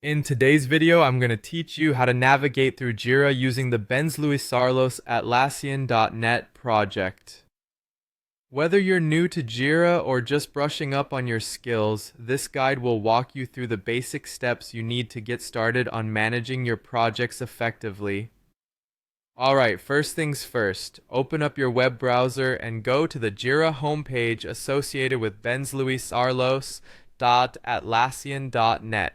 In today's video, I'm going to teach you how to navigate through Jira using the Benz-Lewis-Sarlos Atlassian.net project. Whether you're new to Jira or just brushing up on your skills, this guide will walk you through the basic steps you need to get started on managing your projects effectively. Alright, first things first, open up your web browser and go to the Jira homepage associated with Benz-Lewis-Sarlos.Atlassian.net.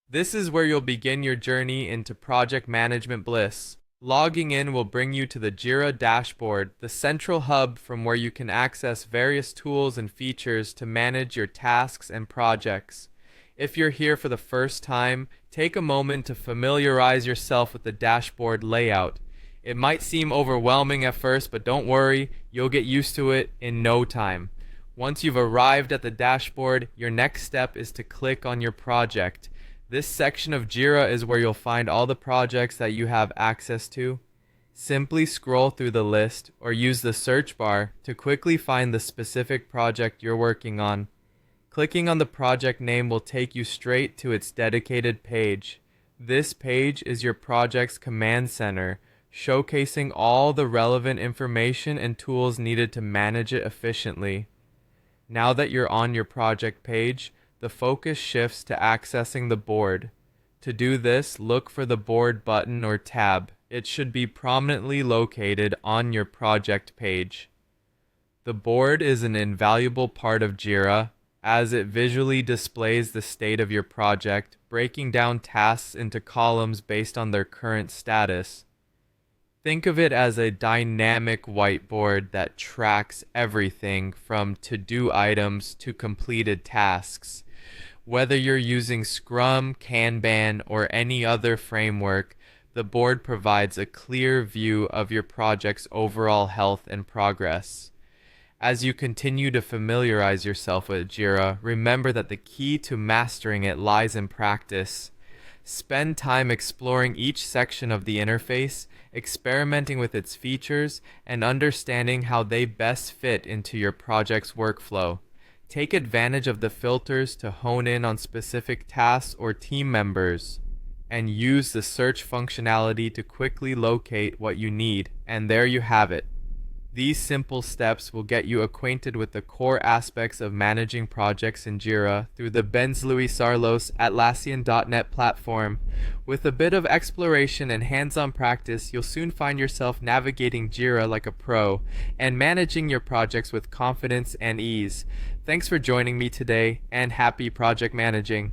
This is where you'll begin your journey into project management bliss. Logging in will bring you to the Jira dashboard, the central hub from where you can access various tools and features to manage your tasks and projects. If you're here for the first time, take a moment to familiarize yourself with the dashboard layout. It might seem overwhelming at first, but don't worry, you'll get used to it in no time. Once you've arrived at the dashboard, your next step is to click on your project. This section of Jira is where you'll find all the projects that you have access to. Simply scroll through the list or use the search bar to quickly find the specific project you're working on. Clicking on the project name will take you straight to its dedicated page. This page is your project's command center, showcasing all the relevant information and tools needed to manage it efficiently. Now that you're on your project page, the focus shifts to accessing the board. To do this, look for the board button or tab. It should be prominently located on your project page. The board is an invaluable part of Jira, as it visually displays the state of your project, breaking down tasks into columns based on their current status. Think of it as a dynamic whiteboard that tracks everything from to-do items to completed tasks. Whether you're using Scrum, Kanban, or any other framework, the board provides a clear view of your project's overall health and progress. As you continue to familiarize yourself with Jira, remember that the key to mastering it lies in practice. Spend time exploring each section of the interface, experimenting with its features, and understanding how they best fit into your project's workflow. Take advantage of the filters to hone in on specific tasks or team members, and use the search functionality to quickly locate what you need, and there you have it. These simple steps will get you acquainted with the core aspects of managing projects in Jira through the Benz-Lewis-Sarlos Atlassian.net platform. With a bit of exploration and hands-on practice, you'll soon find yourself navigating Jira like a pro and managing your projects with confidence and ease. Thanks for joining me today, and happy project managing.